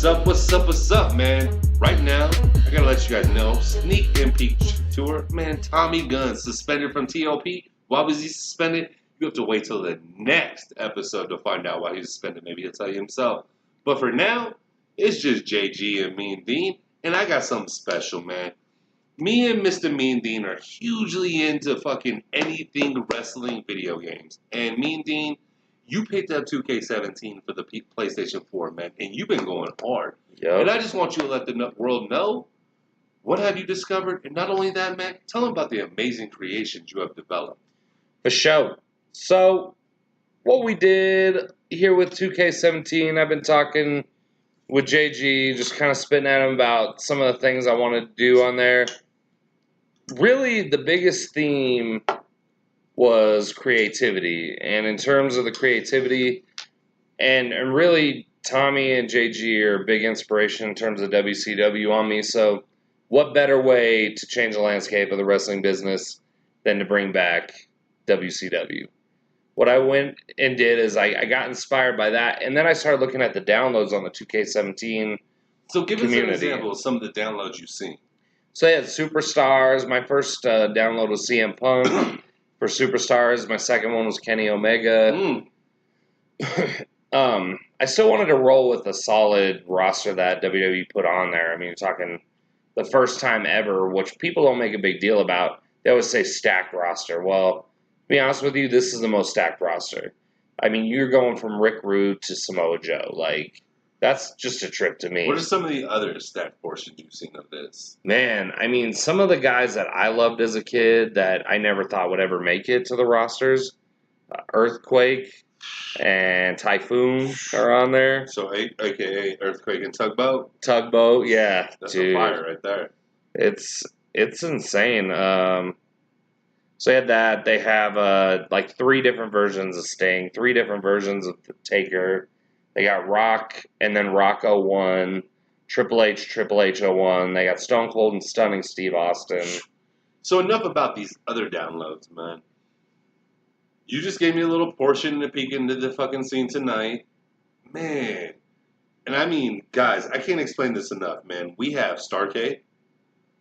up, what's up, what's up, man? Right now, I gotta let you guys know, sneak and peek tour, man, Tommy Gunn suspended from TOP. Why was he suspended? You have to wait till the next episode to find out why he's suspended. Maybe he'll tell you himself. But for now, it's just JG and Mean Dean, and I got something special, man. Me and Mr. Mean Dean are hugely into fucking anything wrestling video games. And Mean Dean, you picked up 2K17 for the PlayStation 4, man, and you've been going hard. Yep. And I just want you to let the world know, what have you discovered? And not only that, man, tell them about the amazing creations you have developed. For sure. So, what we did here with 2K17, I've been talking with JG, just kind of spitting at him about some of the things I wanted to do on there. Really, the biggest theme was creativity. And in terms of the creativity, and really, Tommy and JG are a big inspiration in terms of WCW on me. So, what better way to change the landscape of the wrestling business than to bring back WCW? What I went and did is I got inspired by that, and then I started looking at the downloads on the 2K17 So give us an community. example of some of the downloads you've seen. So I had Superstars. My first download was CM Punk for Superstars. My second one was Kenny Omega. I still wanted to roll with a solid roster that WWE put on there. I mean, you're talking the first time ever, which people don't make a big deal about. They always say stacked roster. Well, to be honest with you, this is the most stacked roster. I mean, you're going from Rick Rude to Samoa Joe. Like, that's just a trip to me. What are some of the other stacked portions you've seen of this? Man, I mean, some of the guys that I loved as a kid that I never thought would ever make it to the rosters, Earthquake and Typhoon are on there. So, AKA Earthquake and Tugboat? Tugboat, yeah. That's dude. a fire right there. It's insane. So they had that. They have like 3 different versions of Sting, 3 different versions of the Taker. They got Rock and then Rock 01, Triple H 01. They got Stone Cold and Stunning Steve Austin. So enough about these other downloads, man. You just gave me a little portion to peek into the fucking scene tonight. Man. And I mean, guys, I can't explain this enough, man. We have Starrcade.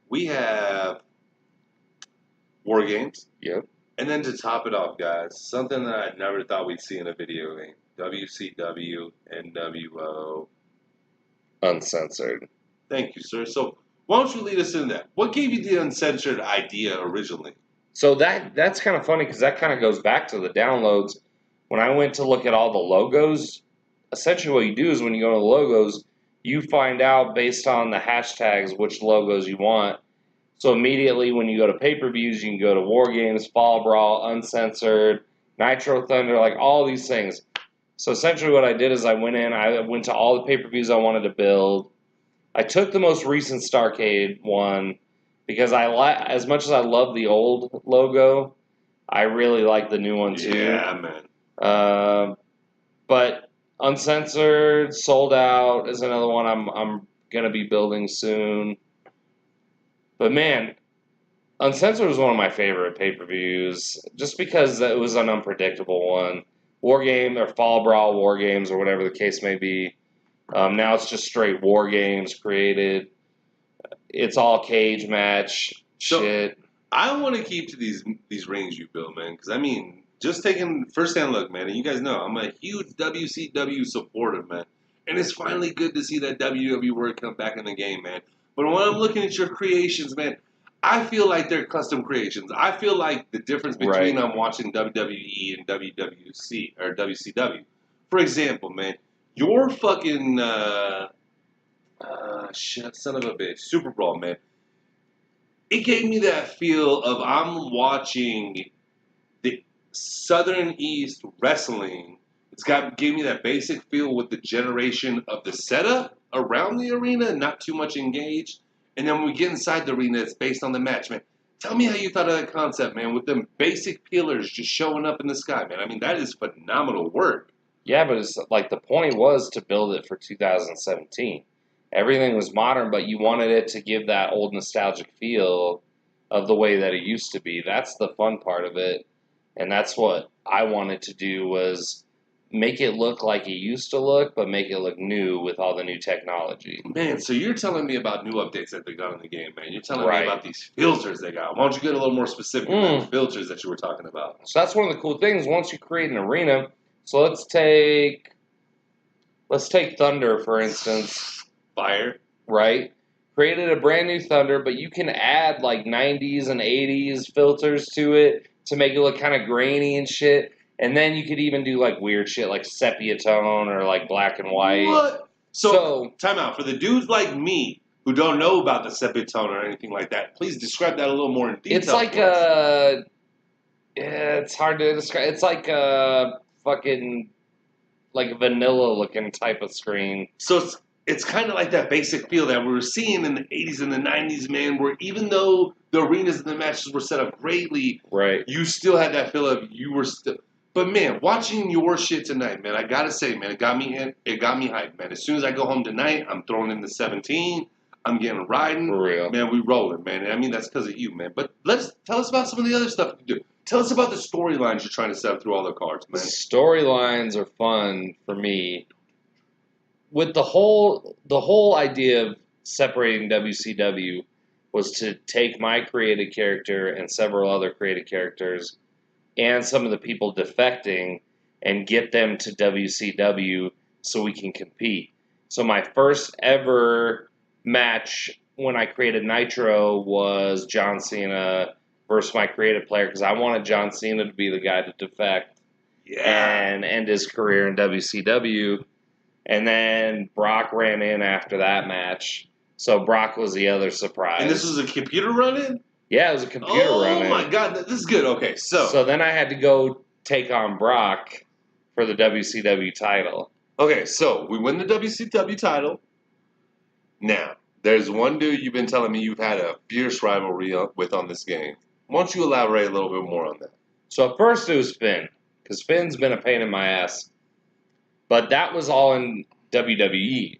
We have War Games. Yep. And then to top it off, guys, something that I never thought we'd see in a video game. WCW, NWO. Uncensored. Thank you, sir. So why don't you lead us in that? What gave you the uncensored idea originally? So that's kind of funny because that kind of goes back to the downloads. When I went to look at all the logos, essentially what you do is when you go to the logos, you find out based on the hashtags which logos you want. So immediately when you go to pay-per-views, you can go to War Games, Fall Brawl, Uncensored, Nitro Thunder, like all these things. So essentially what I did is I went to all the pay-per-views I wanted to build. I took the most recent Starrcade one because as much as I love the old logo, I really like the new one too. Yeah, man. But Uncensored, Sold Out is another one I'm gonna be building soon. But man, Uncensored was one of my favorite pay-per-views just because it was an unpredictable one. War Game or Fall Brawl War Games or whatever the case may be. Now it's just straight War Games created. It's all cage match shit. I want to keep to these rings you built, man. Because I mean, just taking first-hand look, man. And you guys know I'm a huge WCW supporter, man. And it's finally good to see that WWE word come back in the game, man. But when I'm looking at your creations, man, I feel like they're custom creations. I feel like the difference between I'm watching WWE and WWC or WCW. For example, man, your fucking son of a bitch, Super Brawl, man. It gave me that feel of I'm watching the Southern East wrestling. Gave me that basic feel with the generation of the setup around the arena, not too much engaged. And then when we get inside the arena, it's based on the match, man. Tell me how you thought of that concept, man, with them basic pillars just showing up in the sky, man. I mean, that is phenomenal work. Yeah, but it's like the point was to build it for 2017. Everything was modern, but you wanted it to give that old nostalgic feel of the way that it used to be. That's the fun part of it. And that's what I wanted to do was make it look like it used to look, but make it look new with all the new technology. Man, so you're telling me about new updates that they got in the game, man. You're telling me Right. about these filters they got. Why don't you get a little more specific about the filters that you were talking about? So that's one of the cool things. Once you create an arena, so let's take Thunder, for instance. Fire. Right? Created a brand new Thunder, but you can add like 90s and 80s filters to it to make it look kind of grainy and shit. And then you could even do like weird shit like sepia tone or like black and white. What? So time out. For the dudes like me who don't know about the sepia tone or anything like that, please describe that a little more in detail. It's like it's hard to describe. It's like a fucking like vanilla looking type of screen. So it's kind of like that basic feel that we were seeing in the 80s and the 90s, man, where even though the arenas and the matches were set up greatly, right, you still had that feel of you were still. But man, watching your shit tonight, man, I gotta say, man, it got me hyped, man. As soon as I go home tonight, I'm throwing in the 17. I'm getting riding. For real. Man, we rolling, man. I mean, that's because of you, man. But tell us about some of the other stuff you do. Tell us about the storylines you're trying to set up through all the cards, man. Storylines are fun for me. With the whole idea of separating WCW was to take my created character and several other created characters and some of the people defecting and get them to WCW so we can compete. So my first ever match when I created Nitro was John Cena versus my creative player because I wanted John Cena to be the guy to defect and end his career in WCW. And then Brock ran in after that match. So Brock was the other surprise. And this was a computer run-in? Yeah, it was a computer run-in. Oh my god, this is good. Okay, So then I had to go take on Brock for the WCW title. Okay, so we win the WCW title. Now, there's one dude you've been telling me you've had a fierce rivalry with on this game. Why don't you elaborate a little bit more on that? So at first it was Finn, because Finn's been a pain in my ass. But that was all in WWE.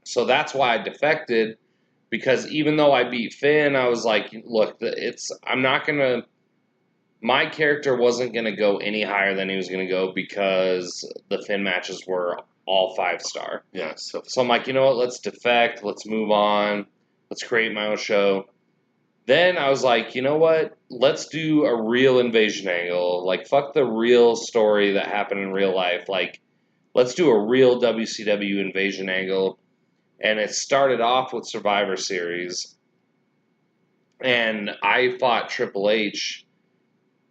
So that's why I defected, because even though I beat Finn, I was like, look, I'm not going to, my character wasn't going to go any higher than he was going to go because the Finn matches were all 5-star. Yeah. So I'm like, you know what, let's defect, let's move on, let's create my own show. Then I was like, you know what, let's do a real invasion angle. Like, fuck the real story that happened in real life. Like, let's do a real WCW invasion angle. And it started off with Survivor Series. And I fought Triple H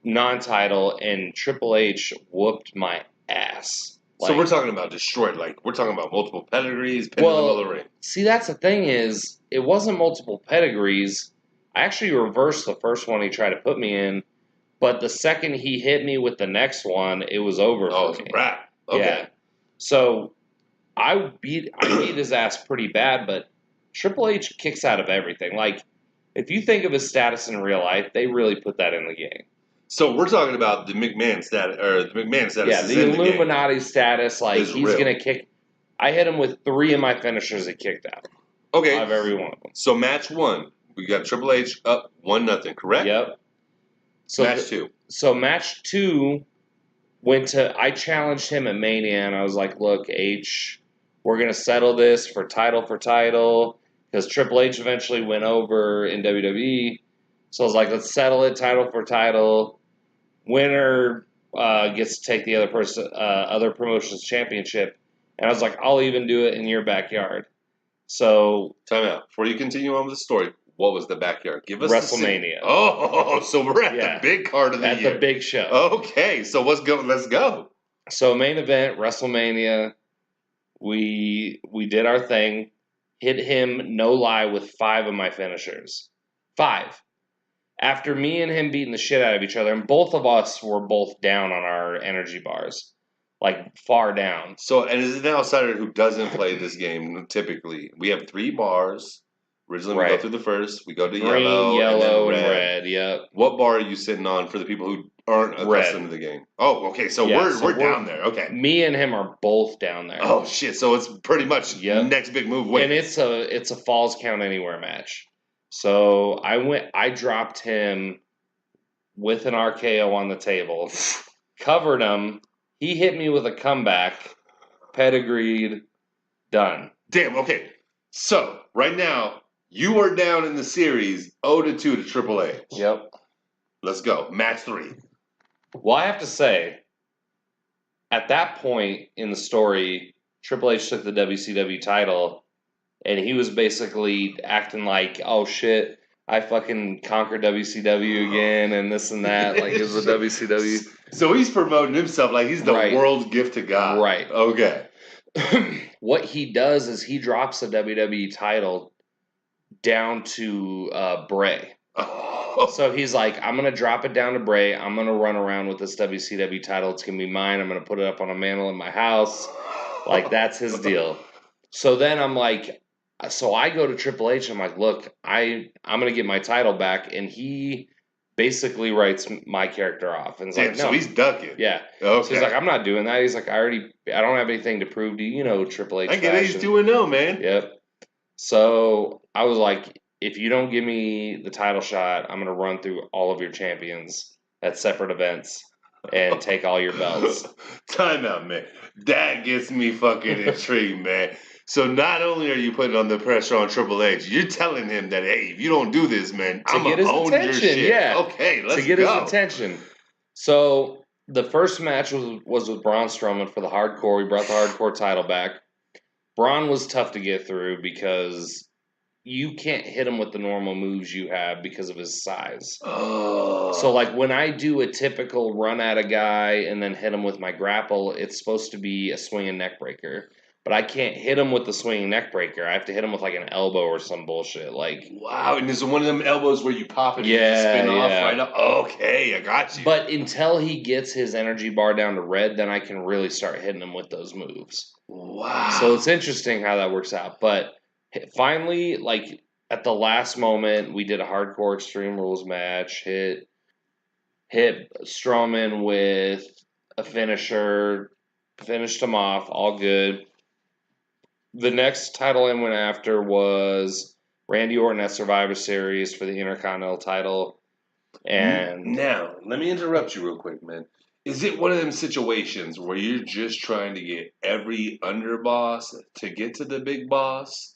non-title, and Triple H whooped my ass. So we're talking about destroyed. Like, we're talking about multiple pedigrees, pinned in the middle of the ring. See, that's the thing is, it wasn't multiple pedigrees. I actually reversed the first one he tried to put me in. But the second he hit me with the next one, it was over for me. It's a wrap. Okay. Yeah. So I beat his ass pretty bad, but Triple H kicks out of everything. Like, if you think of his status in real life, they really put that in the game. So we're talking about the McMahon status, Yeah, the Illuminati status. Like, he's gonna kick. I hit him with 3 of my finishers that kicked out. Okay, Out of every one of them. So match 1, we got Triple H up 1-0, correct? Yep. So match 2. So match 2 I challenged him at Mania, and I was like, look, H, we're going to settle this for title, because Triple H eventually went over in WWE. So I was like, let's settle it, title for title. Winner gets to take the other promotion's championship. And I was like, I'll even do it in your backyard. So time out. Before you continue on with the story, what was the backyard? Give us WrestleMania. So we're at the big card of the year. At the big show. Okay, so let's go. So main event, WrestleMania. We did our thing. Hit him, no lie, with 5 of my finishers. 5. After me and him beating the shit out of each other, and both of us were both down on our energy bars. Like, far down. So, and as an outsider who doesn't play this game, typically, we have 3 bars. Originally, we go through the first. We go to green, yellow, and red. Yep. What bar are you sitting on for the people who aren't accustomed to the game? Oh, okay. So we're down there. Okay. Me and him are both down there. Oh shit! So it's pretty much next big move wins. And it's a falls count anywhere match. So I dropped him with an RKO on the table, covered him. He hit me with a comeback, pedigreed, done. Damn, okay. So, right now, you are down in the series 0-2 to Triple H. Yep. Let's go. Match 3. Well, I have to say, at that point in the story, Triple H took the WCW title, and he was basically acting like, oh shit, I fucking conquered WCW again, and this and that. Like, it was a WCW. So he's promoting himself like he's the Right. world's gift to God. Right. Okay. What he does is he drops the WWE title down to Bray. So he's like, I'm going to drop it down to Bray. I'm going to run around with this WCW title. It's going to be mine. I'm going to put it up on a mantle in my house. Like, that's his deal. So then I'm like, so I go to Triple H. I'm like, look, I'm going to get my title back. And he basically writes my character off. And it's Damn, like, no. so he's ducking. Yeah. Okay. So he's like, I'm not doing that. He's like, I don't have anything to prove to you. You know, Triple H. I get it. He's 2-0, man. Yep. So I was like, if you don't give me the title shot, I'm going to run through all of your champions at separate events and take all your belts. Time out, man. That gets me fucking intrigued, man. So not only are you putting on the pressure on Triple H, you're telling him that, hey, if you don't do this, man, I'm going to own your shit. Yeah. Okay, let's go. To get his attention. So the first match was with Braun Strowman for the Hardcore. We brought the Hardcore title back. Braun was tough to get through because you can't hit him with the normal moves you have because of his size. Oh. So, like, when I do a typical run at a guy and then hit him with my grapple, it's supposed to be a swinging neck breaker. But I can't hit him with the swinging neck breaker. I have to hit him with, like, an elbow or some bullshit. Like, wow, and there's one of them elbows where you pop it and you spin off right up. Okay, I got you. But until he gets his energy bar down to red, then I can really start hitting him with those moves. Wow. So it's interesting how that works out. But finally, like, at the last moment, we did a Hardcore Extreme Rules match, hit Strowman with a finisher, finished him off, all good. The next title I went after was Randy Orton at Survivor Series for the Intercontinental title. And now, let me interrupt you real quick, man. Is it one of them situations where you're just trying to get every underboss to get to the big boss?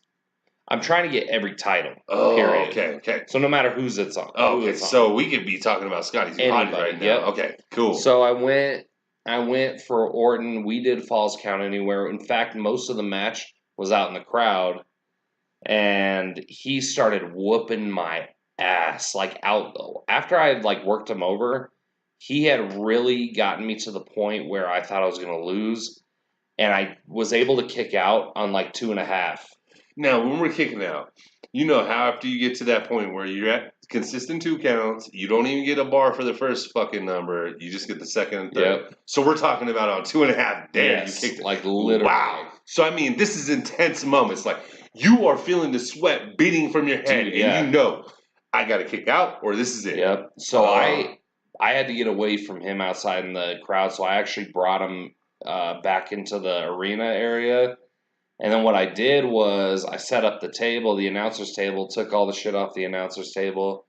I'm trying to get every title. Oh, period. okay. So no matter who's it's on. Oh, okay, so we could be talking about Scotty's body right now. Yep. Okay, cool. So I went for Orton. We did Falls Count Anywhere. In fact, most of the match was out in the crowd, and he started whooping my ass. Like, out though. After I had, like, worked him over, he had really gotten me to the point where I thought I was going to lose, and I was able to kick out on, like, 2.5. Now, when we're kicking out, you know how after you get to that point where you're at consistent 2 counts, you don't even get a bar for the first fucking number, you just get the second and third. Yep. So we're talking about on 2.5 days. Yes, You kicked it. like, literally. Wow. So, I mean, this is intense moments. Like, you are feeling the sweat beating from your head, Dude, yeah. and you know, I got to kick out or this is it. Yep. So I had to get away from him outside in the crowd, so I actually brought him back into the arena area. And then what I did was I set up the table, the announcer's table, took all the shit off the announcer's table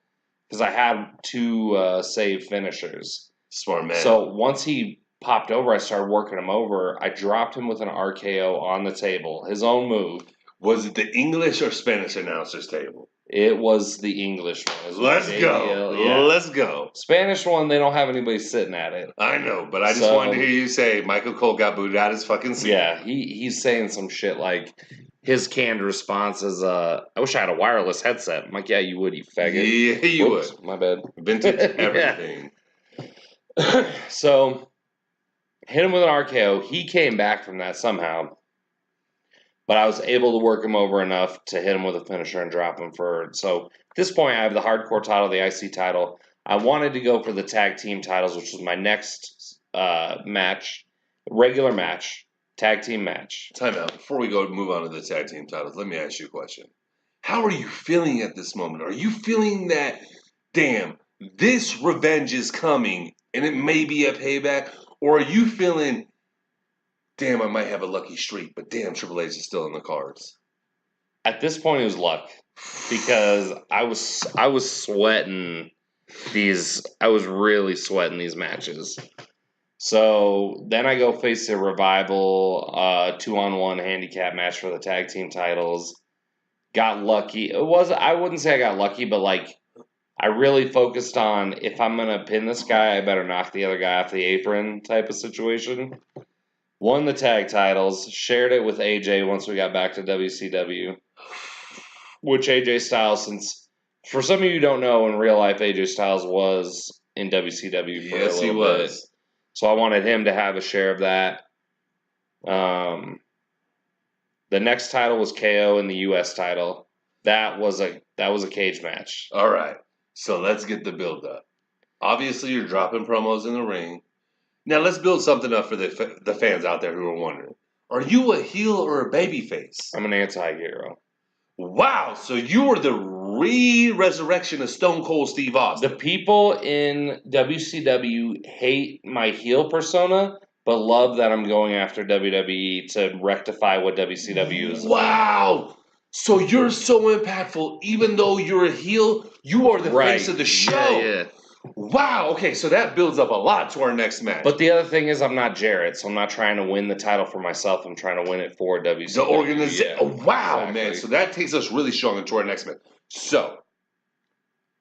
because I had 2 save finishers. Smart man. So once he popped over, I started working him over. I dropped him with an RKO on the table, his own move. Was it the English or Spanish announcer's table? It was the English one. Let's go. Yeah. Let's go. Spanish one, they don't have anybody sitting at it. I know, but I just wanted to hear you say Michael Cole got booted out his fucking seat. Yeah, he's saying some shit like his canned response is, I wish I had a wireless headset. I'm like, yeah, you would, you faggot. Yeah, you Whoops, would. My bad. Vintage everything. So, hit him with an RKO. He came back from that somehow. But I was able to work him over enough to hit him with a finisher and drop him for. So at this point, I have the Hardcore title, the IC title. I wanted to go for the tag team titles, which was my next match, regular match, tag team match. Time out. Before we move on to the tag team titles, let me ask you a question. How are you feeling at this moment? Are you feeling that, damn, this revenge is coming and it may be a payback? Or are you feeling, damn, I might have a lucky streak, but damn, Triple H is still in the cards? At this point, it was luck because I was sweating these. I was really sweating these matches So then I go face the Revival, 2-on-1 handicap match for the tag team titles. Got lucky. I wouldn't say I got lucky, but like I really focused on if I'm gonna pin this guy, I better knock the other guy off the apron type of situation. Won the tag titles, shared it with AJ once we got back to WCW. Which AJ Styles, since for some of you who don't know, in real life AJ Styles was in WCW for a little bit. So I wanted him to have a share of that. The next title was KO in the US title. That was a cage match. All right. So let's get the build up. Obviously, you're dropping promos in the ring. Now let's build something up for the fans out there who are wondering: are you a heel or a baby face? I'm an anti-hero. Wow! So you were the resurrection of Stone Cold Steve Austin. The people in WCW hate my heel persona, but love that I'm going after WWE to rectify what WCW is. Wow! So you're so impactful, even though you're a heel, you are the face of the show. Yeah. Wow. Okay, so that builds up a lot to our next match. But the other thing is, I'm not Jarrett, so I'm not trying to win the title for myself. I'm trying to win it for WCW. The organization. Yeah, Oh, wow, exactly. man. So that takes us really strong into our next match. So,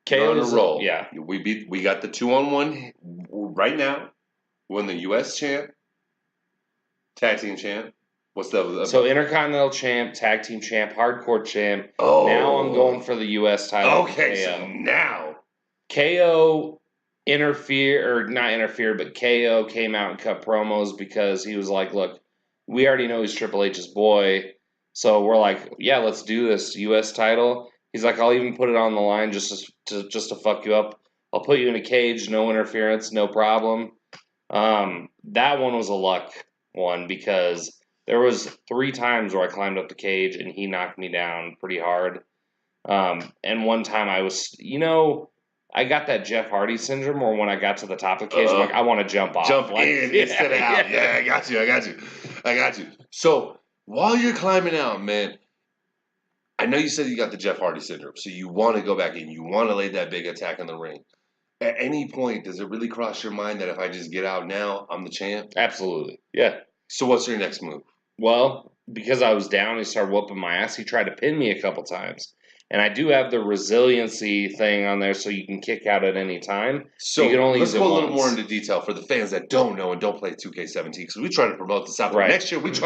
KO on a roll. Yeah. We got the 2-on-1 right now. We're the U.S. champ, tag team champ. What's the So Intercontinental champ, tag team champ, hardcore champ. Oh, Now I'm going for the U.S. title. Okay, so now KO not interfered, but KO came out and cut promos because he was like, look, we already know he's Triple H's boy. So we're like, yeah, let's do this U.S. title. He's like, I'll even put it on the line just to fuck you up. I'll put you in a cage, no interference, no problem. That one was a luck one because there was 3 times where I climbed up the cage and he knocked me down pretty hard. And one time I was, I got that Jeff Hardy syndrome where when I got to the top of the cage, I'm like, I want to jump off. Jump in instead of out. Yeah, I got you. So while you're climbing out, man, I know you said you got the Jeff Hardy syndrome, so you want to go back in. You want to lay that big attack in the ring. At any point, does it really cross your mind that if I just get out now, I'm the champ? Absolutely. Yeah. So what's your next move? Well, because I was down, he started whooping my ass. He tried to pin me a couple times. And I do have the resiliency thing on there so you can kick out at any time. So you can only let's use it go a little once. more into detail for the fans that don't know and don't play 2K17 because we try to promote this out. Right. Next year, TOP's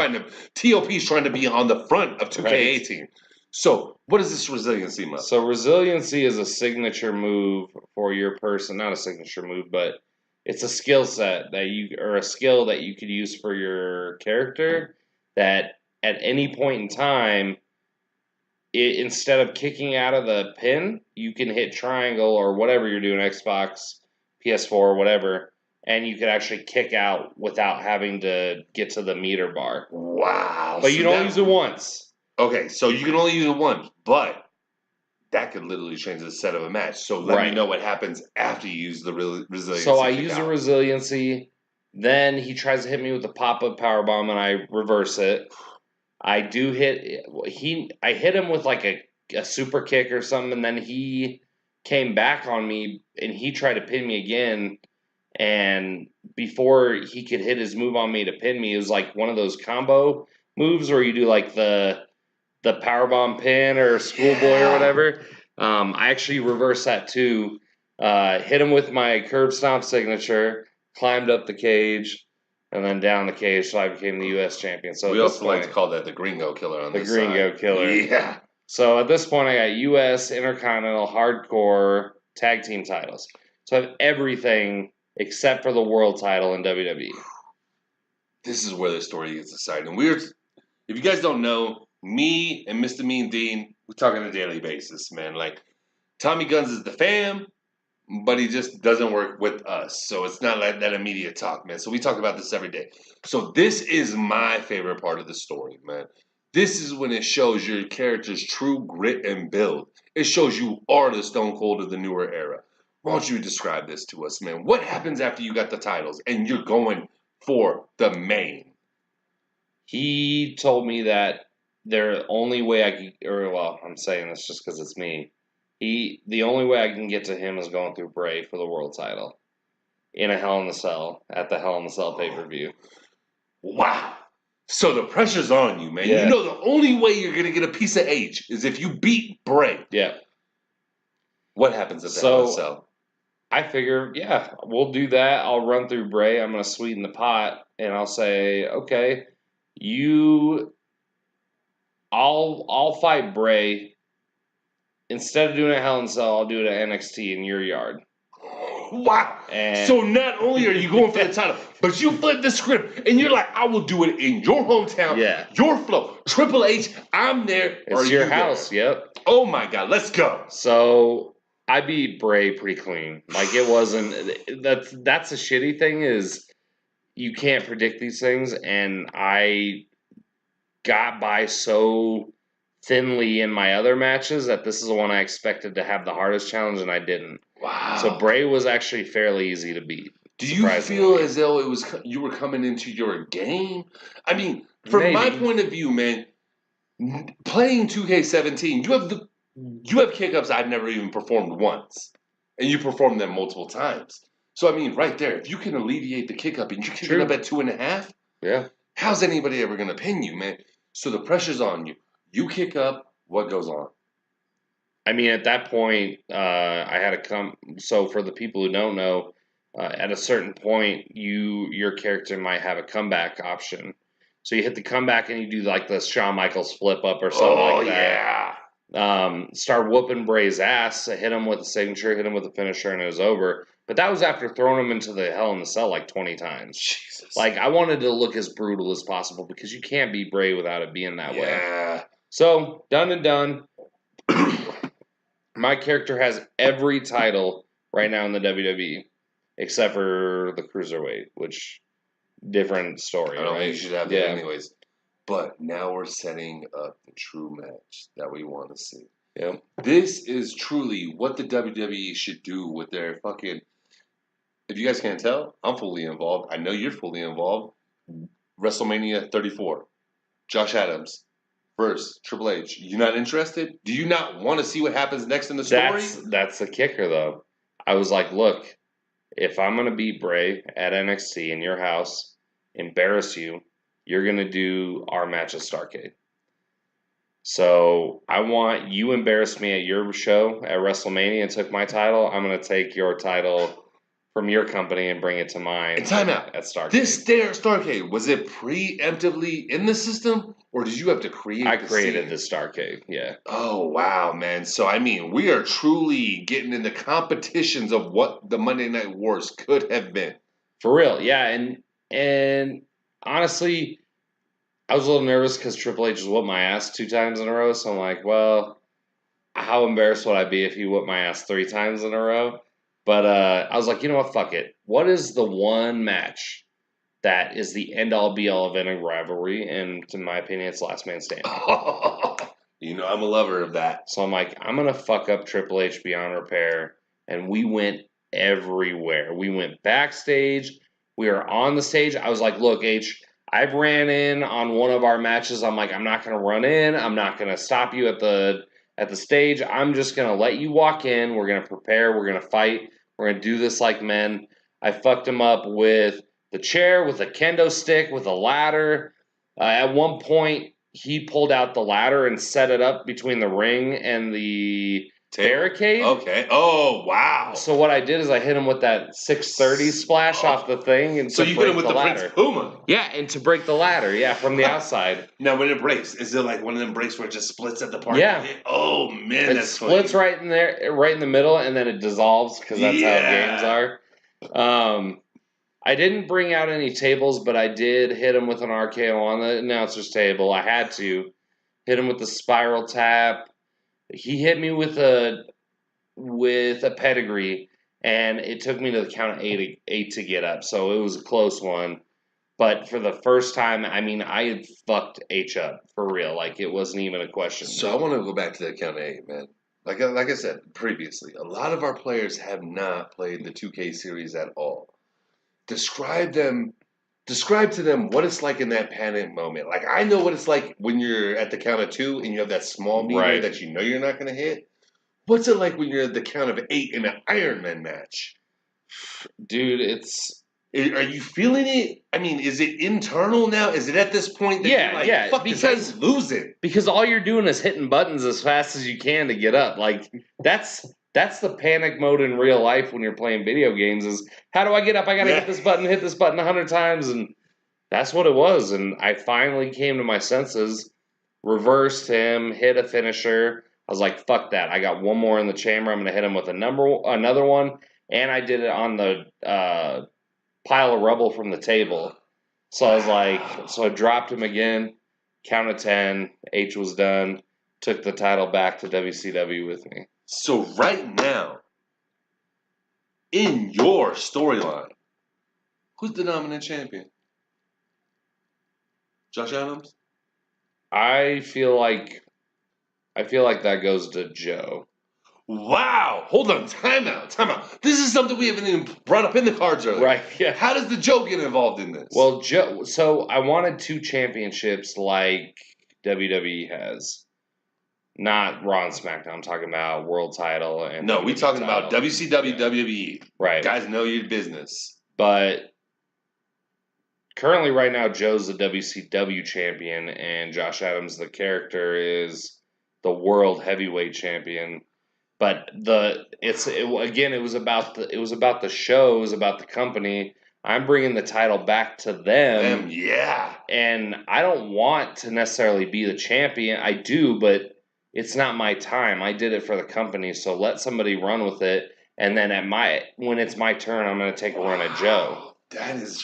trying to be on the front of 2K18. So what is this resiliency move? So resiliency is a signature move for your person. Not a signature move, but it's a skill set or a skill that you could use for your character that at any point in time, instead of kicking out of the pin, you can hit triangle or whatever you're doing, Xbox, PS4, whatever, and you could actually kick out without having to get to the meter bar. Wow. But you don't use it once. Okay, so you can only use it once, but that could literally change the set of a match. So let me know what happens after you use the resiliency. So I use the resiliency, then he tries to hit me with the pop-up powerbomb, and I reverse it. I hit him with like a super kick or something, and then he came back on me, and he tried to pin me again, and before he could hit his move on me to pin me, it was like one of those combo moves where you do like the powerbomb pin or schoolboy or whatever. I actually reversed that too. Hit him with my curb stomp signature, climbed up the cage, and then down the cage, so I became the U.S. champion. So we also like to call that the Gringo Killer on this side. The Gringo Killer. Yeah. So at this point, I got U.S., Intercontinental, Hardcore, Tag Team titles. So I have everything except for the World title in WWE. This is where the story gets exciting. If you guys don't know, me and Mr. Mean Dean, we talk on a daily basis, man. Like, Tommy Guns is the fam, but he just doesn't work with us. So it's not like that immediate talk, man. So we talk about this every day. So this is my favorite part of the story, man. This is when it shows your character's true grit and build. It shows you are the Stone Cold of the newer era. Why don't you describe this to us, man? What happens after you got the titles and you're going for the main? He told me that the only way I could, I'm saying this just because it's me. The only way I can get to him is going through Bray for the world title. in a Hell in a Cell at the Hell in a Cell pay-per-view. Wow. So the pressure's on you, man. Yeah. You know the only way you're going to get a piece of H is if you beat Bray. Yeah. What happens at the Hell in a Cell? I figure, yeah, we'll do that. I'll run through Bray. I'm going to sweeten the pot, and I'll say, okay, I'll fight Bray. Instead of doing it at Hell in a Cell, I'll do it at NXT in your yard. Wow. And So not only are you going for the title, but you flip the script and you're like, I will do it in your hometown, Yeah. your flow. Triple H, I'm there. It's your house, yep. Oh my God, let's go. So I beat Bray pretty clean. Like it wasn't. That's a shitty thing is you can't predict these things, and I got by so thinly in my other matches that this is the one I expected to have the hardest challenge, and I didn't. Wow. So Bray was actually fairly easy to beat. Do you feel as though you were coming into your game? I mean, from my point of view, man, playing 2K17, you have kick-ups I've never even performed once, and you performed them multiple times. So I mean, right there, if you can alleviate the kick-up and you kick it up at 2.5, yeah, how's anybody ever gonna pin you, man? So the pressure's on you. You kick up, what goes on? I mean, at that point, I had to come. So for the people who don't know, at a certain point, your character might have a comeback option. So you hit the comeback and you do like the Shawn Michaels flip up or something like that. Yeah. Start whooping Bray's ass. I hit him with a signature, hit him with a finisher, and it was over. But that was after throwing him into the Hell in the Cell like 20 times. Jesus. Like, I wanted to look as brutal as possible because you can't beat Bray without it being that way. Yeah. So, done and done. My character has every title right now in the WWE except for the Cruiserweight, which different story, I don't right? think you should have that anyways. But now we're setting up the true match that we want to see. Yep. This is truly what the WWE should do with their fucking... If you guys can't tell, I'm fully involved. I know you're fully involved. WrestleMania 34. Josh Adams versus Triple H. You not interested? Do you not want to see what happens next in the story? That's the kicker, though. I was like, look, if I'm going to beat Bray at NXT in your house, embarrass you, you're going to do our match at Starrcade. So I want you embarrass me at your show at WrestleMania and took my title. I'm going to take your title from your company and bring it to mine. And time out. At Starrcade. This Starrcade, was it preemptively in the system, or did you have to create I created the Starrcade, yeah. Oh, wow, man. So, I mean, we are truly getting into competitions of what the Monday Night Wars could have been. For real, yeah. And honestly, I was a little nervous because Triple H has whooped my ass 2 times in a row. So I'm like, well, how embarrassed would I be if he whooped my ass 3 times in a row? But I was like, you know what? Fuck it. What is the one match that is the end-all, be-all of any rivalry? And in my opinion, it's Last Man Standing. You know, I'm a lover of that. So I'm like, I'm going to fuck up Triple H beyond repair. And we went everywhere. We went backstage. We were on the stage. I was like, look, H, I've ran in on one of our matches. I'm like, I'm not going to run in. I'm not going to stop you at the stage. I'm just going to let you walk in. We're going to prepare. We're going to fight. We're going to do this like men. I fucked him up with the chair, with a kendo stick, with a ladder. At one point, he pulled out the ladder and set it up between the ring and the barricade. Okay. Oh, wow. So what I did is I hit him with that 630 splash off the thing. And so you hit him with the ladder. Prince Puma. Yeah, and to break the ladder, from the outside. Now, when it breaks, is it like one of them breaks where it just splits at the part? Yeah. Oh, man, it splits funny. Right in there, right in the middle, and then it dissolves because that's how games are. I didn't bring out any tables, but I did hit him with an RKO on the announcer's table. I had to hit him with the spiral tap. He hit me with a pedigree, and it took me to the count of eight to get up. So it was a close one. But for the first time, I mean, I had fucked H up for real. Like, it wasn't even a question. So I want to go back to that count of 8, man. Like I said previously, a lot of our players have not played the 2K series at all. Describe to them what it's like in that panic moment. Like, I know what it's like when you're at the count of 2 and you have that small meter that you know you're not going to hit. What's it like when you're at the count of 8 in an Iron Man match? Dude, it's Are you feeling it? I mean, is it internal now? Is it at this point that Yeah, you're like, yeah, fuck this, I because- ain't losing? because all you're doing is hitting buttons as fast as you can to get up. Like that's the panic mode in real life when you're playing video games is how do I get up? I gotta Yeah. hit this button 100 times, and that's what it was. And I finally came to my senses, reversed him, hit a finisher. I was like, fuck that. I got one more in the chamber. I'm gonna hit him with another one. And I did it on the pile of rubble from the table. So I was like, so I dropped him again, counted 10, H was done, took the title back to WCW with me. So right now, in your storyline, who's the dominant champion? Josh Adams? I feel like that goes to Joe. Wow! Hold on, time out. This is something we haven't even brought up in the cards earlier. Right, yeah. How does the Joe get involved in this? Well, Joe, so I wanted 2 championships like WWE has. Not Raw and SmackDown. I'm talking about world title and no, we WWE talking about title. WCW, Yeah. WWE. Right. Guys know your business. But currently, right now, Joe's the WCW champion, and Josh Adams, the character, is the world heavyweight champion. But it was about the show, it was about the company. I'm bringing the title back to them, Yeah. and I don't want to necessarily be the champion. I do, but it's not my time. I did it for the company, so let somebody run with it. And then when it's my turn, I'm going to take a run at Joe. That is,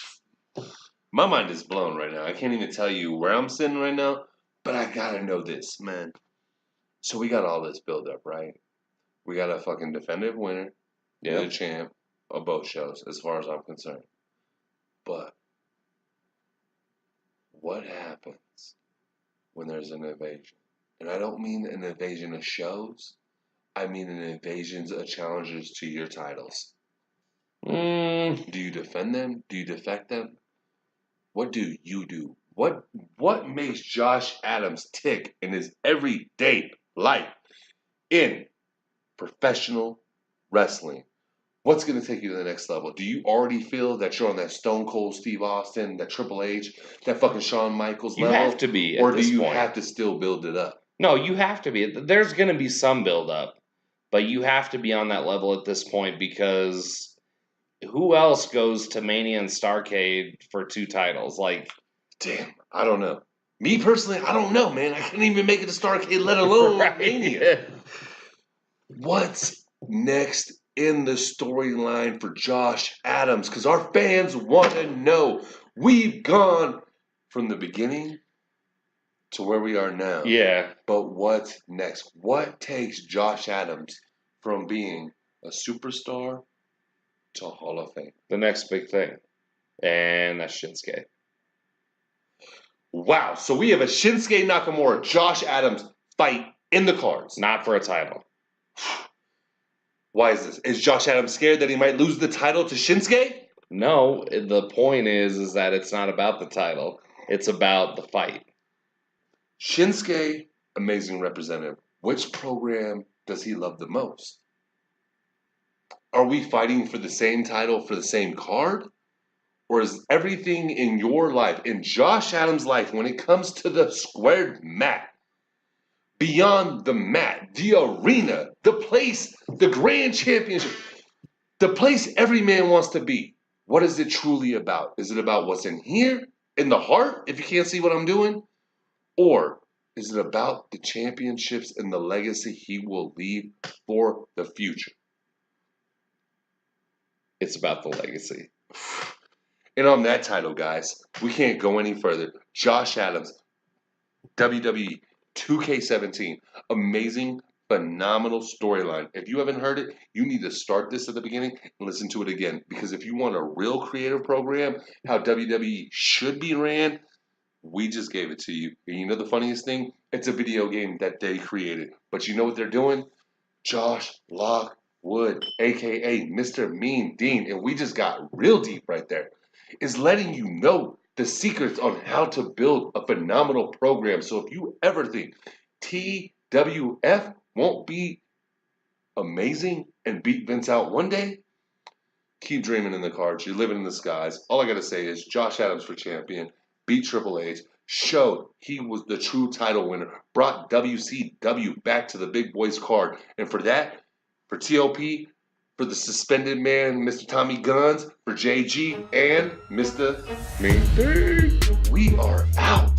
my mind is blown right now. I can't even tell you where I'm sitting right now, but I gotta know this, man. So we got all this build up, right? We got a fucking definitive winner, the champ of both shows, as far as I'm concerned. But what happens when there's an invasion? And I don't mean an invasion of shows. I mean an invasion of challengers to your titles. Do you defend them? Do you defect them? What do you do? What makes Josh Adams tick in his everyday life in professional wrestling? What's going to take you to the next level? Do you already feel that you're on that Stone Cold Steve Austin, that Triple H, that fucking Shawn Michaels level? You have to be, or do you have to still build it up? No, you have to be. There's going to be some build up, but you have to be on that level at this point because who else goes to Mania and Starrcade for 2 titles? Like, damn, I don't know. Me personally, I don't know, man. I couldn't even make it to Starrcade, let alone right. Mania. What's next in the storyline for Josh Adams? Because our fans want to know. We've gone from the beginning to where we are now. Yeah. But what's next? What takes Josh Adams from being a superstar to Hall of Fame? The next big thing. And that's Shinsuke. Wow. So we have a Shinsuke Nakamura, Josh Adams fight in the cards. Not for a title. Why is this? Is Josh Adams scared that he might lose the title to Shinsuke? No, the point is that it's not about the title. It's about the fight. Shinsuke, amazing representative. Which program does he love the most? Are we fighting for the same title for the same card? Or is everything in your life, in Josh Adams' life, when it comes to the squared mat, beyond the mat, the arena, the place, the grand championship, the place every man wants to be, what is it truly about? Is it about what's in here, in the heart, if you can't see what I'm doing? Or is it about the championships and the legacy he will leave for the future? It's about the legacy. And on that title, guys, we can't go any further. Josh Adams, WWE 2K17. Amazing, phenomenal storyline. If you haven't heard it, you need to start this at the beginning and listen to it again. Because if you want a real creative program, how WWE should be ran, we just gave it to you. And you know the funniest thing? It's a video game that they created. But you know what they're doing? Josh Lockwood, a.k.a. Mr. Mean Dean, and we just got real deep right there, is letting you know the secrets on how to build a phenomenal program. So if you ever think TWF won't be amazing and beat Vince out one day, keep dreaming in the cards. You're living in the skies. All I got to say is Josh Adams for champion, beat Triple H, showed he was the true title winner, brought WCW back to the big boys card. And for that, for TOP, for the suspended man, Mr. Tommy Guns, for JG, and Mr. Mean Thing, we are out.